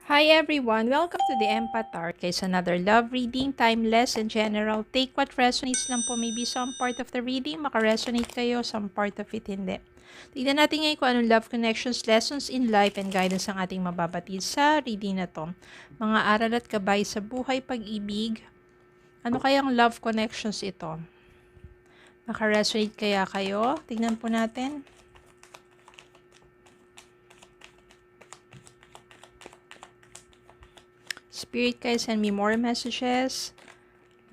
Hi everyone! Welcome to the Empath Arc. It's another love reading, timeless and general. Take what resonates lang po. Maybe some part of the reading maka-resonate kayo, some part of it hindi. Tignan natin ngayon kung anong love connections, lessons in life, and guidance ang ating mababatid sa reading na to. Mga aral at gabay sa buhay, pag-ibig. Ano kayang love connections ito? Maka-resonate kaya kayo? Tignan po natin. Spirit guys, send me more messages.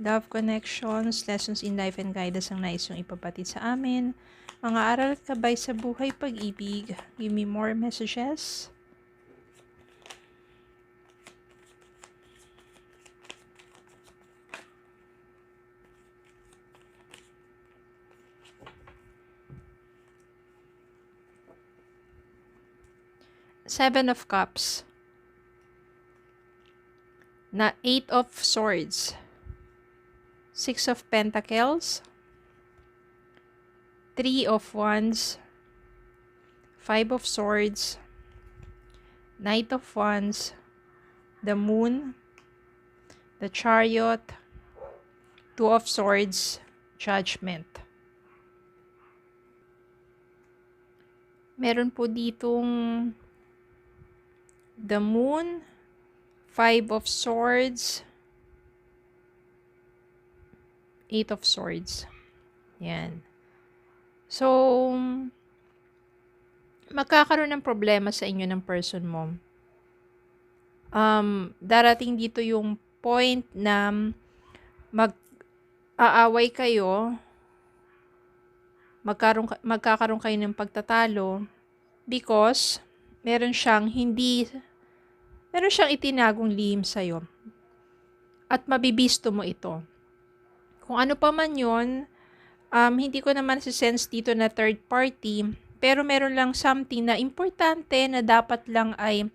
Love connections, lessons in life and guidance ang nais yung ipapatid sa amin. Mga aral at gabay sa buhay, pag-ibig. Give me more messages. Seven of Cups. Na Eight of Swords. Six of Pentacles. Three of Wands. Five of Swords. Knight of Wands. The Moon. The Chariot. Two of Swords. Judgment. Meron po ditong the Moon. Five of Swords. Eight of Swords. Yan. So, magkakaroon ng problema sa inyo ng person mo. Darating dito yung point na mag-aaway kayo, magkakaroon kayo ng pagtatalo because meron siyang itinagong lihim sa'yo. At mabibisto mo ito. Kung ano pa man yun, hindi ko naman sense dito na third party, pero meron lang something na importante na dapat lang ay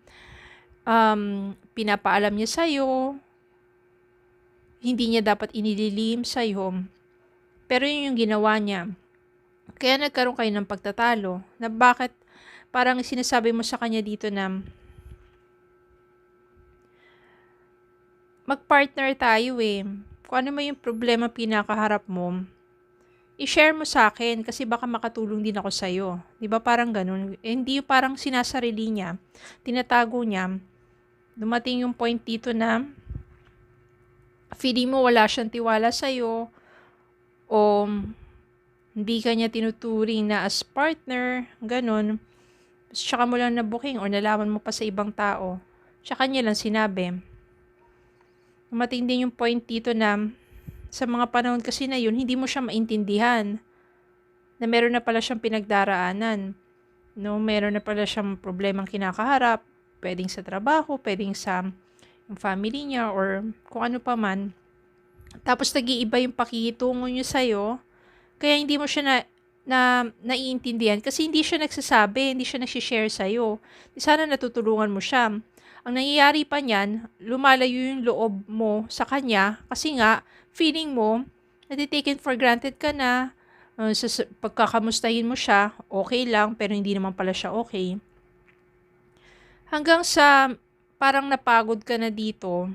pinapaalam niya sa'yo, hindi niya dapat inililihim sa'yo, pero yun yung ginawa niya. Kaya nagkaroon kayo ng pagtatalo, na bakit parang sinasabi mo sa kanya dito na mag-partner tayo eh. Kung ano man yung problema pinakaharap mo, i-share mo sa akin kasi baka makatulong din ako sa'yo. Diba parang ganun? Hindi parang sinasarili niya, tinatago niya. Dumating yung point dito na feeling mo wala siyang tiwala sa'yo o hindi ka niya tinuturing na as partner, ganun. Tsaka mo lang na-booking or nalaman mo pa sa ibang tao. Tsaka niya lang sinabi. Dumating din yung point dito na sa mga panahon kasi na yun, hindi mo siya maintindihan na meron na pala siyang pinagdaraanan. No, meron na pala siyang problemang kinakaharap, pwedeng sa trabaho, pwedeng sa yung family niya or kung ano pa man. Tapos nag-iiba yung pakikitungo niya sa'yo, kaya hindi mo siya naiintindihan kasi hindi siya nagsasabi, hindi siya nagsishare sa'yo. Sana natutulungan mo siya. Ang nangyayari pa niyan, lumalayo yung loob mo sa kanya kasi nga, feeling mo, taken for granted ka na, pagkakamustahin mo siya, okay lang, pero hindi naman pala siya okay. Hanggang sa, parang napagod ka na dito,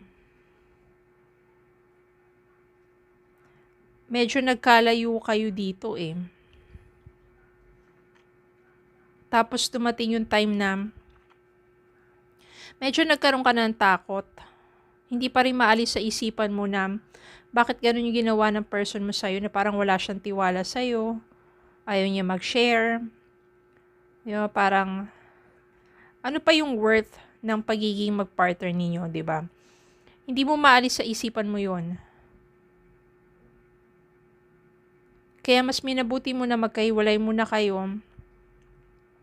medyo nagkalayo kayo dito eh. Tapos dumating yung time na, medyo nagkaroon ka ng takot. Hindi pa rin maalis sa isipan mo na bakit ganun yung ginawa ng person mo sa'yo na parang wala siyang tiwala sa'yo. Ayaw niya mag-share. Yung parang ano pa yung worth ng pagiging mag-partner ninyo, di ba? Hindi mo maalis sa isipan mo yon. Kaya mas minabuti mo na magkahiwalay muna kayo.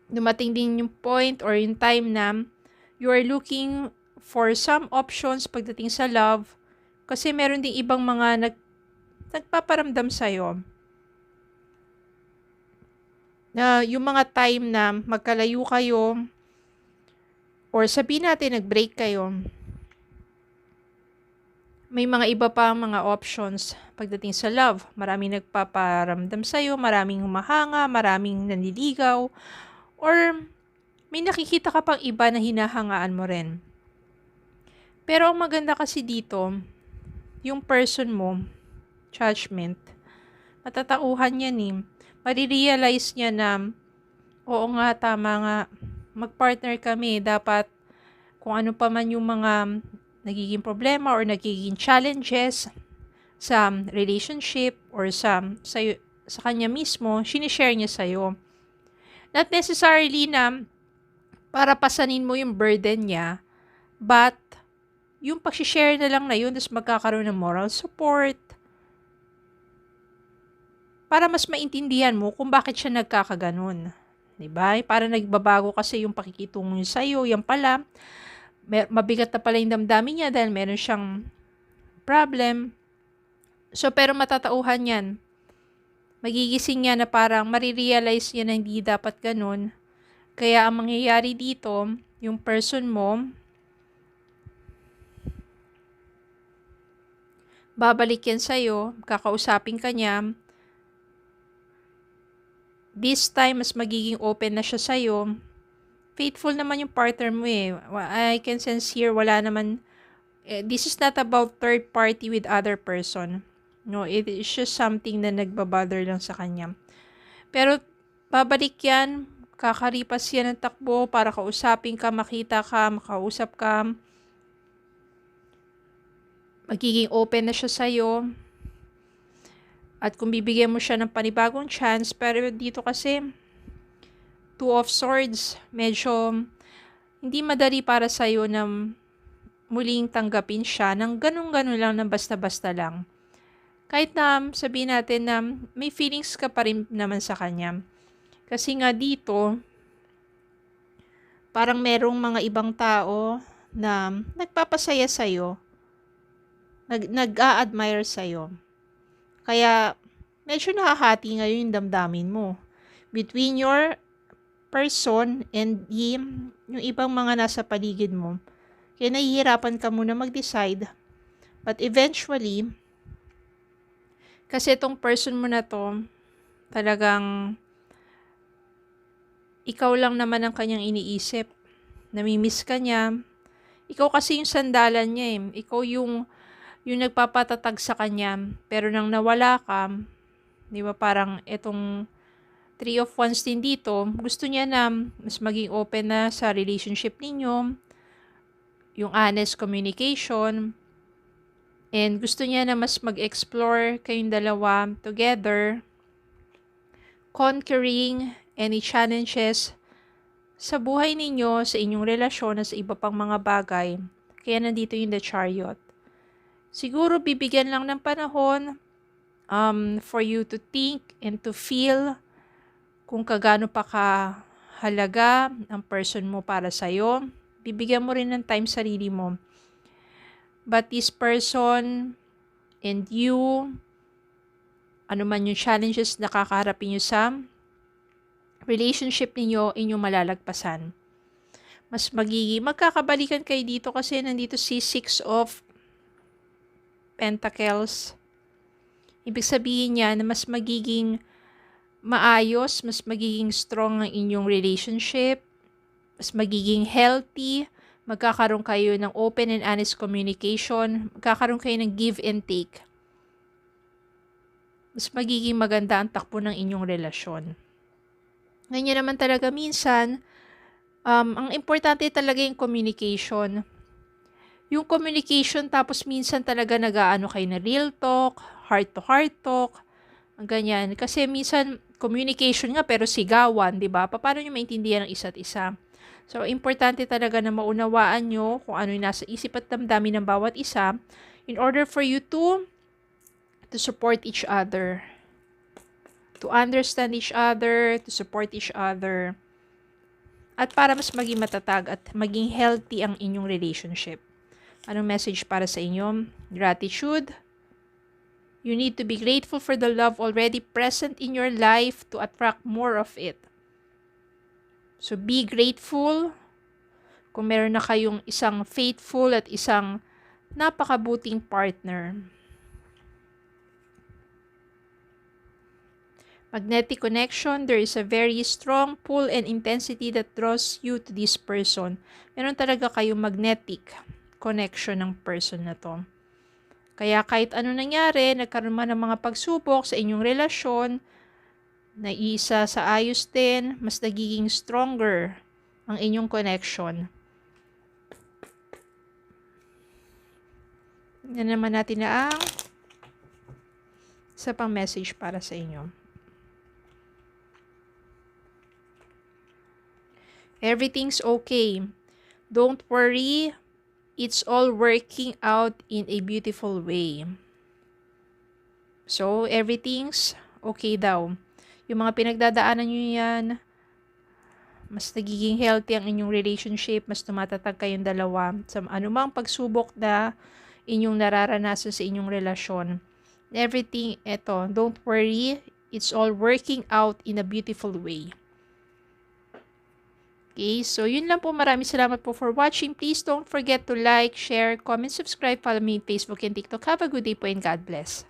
Dumating din yung point or yung time na you are looking for some options pagdating sa love kasi meron ding ibang mga nagpaparamdam sa'yo. Na yung mga time na magkalayo kayo or sabihin natin nag-break kayo, may mga iba pa mga options pagdating sa love. Maraming nagpaparamdam sa'yo, maraming humahanga, maraming nanliligaw, or may nakikita ka pang iba na hinahangaan mo rin. Pero ang maganda kasi dito, yung person mo, judgment, matatauhan yan eh. Marirealize niya na, oo nga, tama nga, mag-partner kami, dapat kung ano pa man yung mga nagiging problema or nagiging challenges sa relationship or sa kanya mismo, sinishare niya sa'yo. Not necessarily na para pasanin mo yung burden niya, but yung pag-share na lang na yun, tapos magkakaroon ng moral support, para mas maintindihan mo kung bakit siya nagkakaganon. Diba? Para nagbabago kasi yung pakikitungo niya sa'yo, yan pala, mabigat na pala yung damdamin niya dahil meron siyang problem. So, pero matatauhan yan. Magigising niya na parang marirealize niya na hindi dapat ganun. Kaya ang mangyayari dito, yung person mo, babalik yan sa'yo, kakausapin ka niya. This time, mas magiging open na siya sa'yo. Faithful naman yung partner mo eh. I can sense here, wala naman, this is not about third party with other person. No, it is just something na nagbabother lang sa kanya. Pero, babalik yan, kakaripas yan ng takbo para kausapin ka, makita ka, makausap ka. Magiging open na siya sa'yo. At kung bibigyan mo siya ng panibagong chance, pero dito kasi, Two of Swords, medyo hindi madali para sa'yo na muling tanggapin siya ng ganun-ganun lang, ng basta-basta lang. Kahit na sabihin natin na may feelings ka pa rin naman sa kanya. Kasi nga dito, parang merong mga ibang tao na nagpapasaya sa'yo, nag-a-admire sa'yo. Kaya, medyo nakahati ngayon yung damdamin mo. Between your person and yung ibang mga nasa paligid mo. Kaya nahihirapan ka muna mag-decide. But eventually, kasi itong person mo na to, talagang ikaw lang naman ang kanyang iniisip. Namimiss ka niya. Ikaw kasi yung sandalan niya eh. Ikaw yung nagpapatatag sa kanya. Pero nang nawala ka, di ba parang itong Three of Wands din dito, gusto niya na mas maging open na sa relationship ninyo, yung honest communication, and gusto niya na mas mag-explore kayong dalawa together, conquering any challenges sa buhay ninyo, sa inyong relasyon, at sa iba pang mga bagay. Kaya nandito yung The Chariot. Siguro bibigyan lang ng panahon for you to think and to feel kung kagano pa kahalaga ang person mo para sa'yo. Bibigyan mo rin ng time sarili mo. But this person and you, ano man yung challenges na kakaharapin nyo sa relationship ninyo, inyong malalagpasan. Mas magkakabalikan kayo dito kasi nandito si Six of Pentacles. Ibig sabihin niya na mas magiging maayos, mas magiging strong ang inyong relationship, mas magiging healthy, magkakaroon kayo ng open and honest communication, magkakaroon kayo ng give and take. Mas magiging maganda ang takbo ng inyong relasyon. Ganyan naman talaga minsan, ang importante talaga yung communication. Yung communication, tapos minsan talaga nag-aano kayo na real talk, heart-to-heart talk, ang ganyan. Kasi minsan, communication nga pero sigawan, di ba? Paano nyo maintindihan ang isa't isa? So, importante talaga na maunawaan nyo kung ano yung nasa isip at damdamin ng bawat isa in order for you to support each other. To understand each other, to support each other. At para mas maging matatag at maging healthy ang inyong relationship. Anong message para sa inyo? Gratitude. You need to be grateful for the love already present in your life to attract more of it. So be grateful kung meron na kayong isang faithful at isang napakabuting partner. Magnetic connection, there is a very strong pull and intensity that draws you to this person. Meron talaga kayong magnetic connection ng person na to. Kaya kahit ano nangyari, nagkaroon man ng mga pagsubok sa inyong relasyon, naiisa sa ayos din, mas nagiging stronger ang inyong connection. Yan naman natin na ang isa pang message para sa inyo. Everything's okay. Don't worry. It's all working out in a beautiful way. So, everything's okay daw. Yung mga pinagdadaanan nyo yan, mas nagiging healthy ang inyong relationship, mas tumatatag kayong dalawa sa anumang pagsubok na inyong nararanasan sa inyong relasyon. Everything, don't worry, it's all working out in a beautiful way. Okay, so yun lang po. Maraming salamat po for watching. Please don't forget to like, share, comment, subscribe, follow me on Facebook and TikTok. Have a good day po and God bless.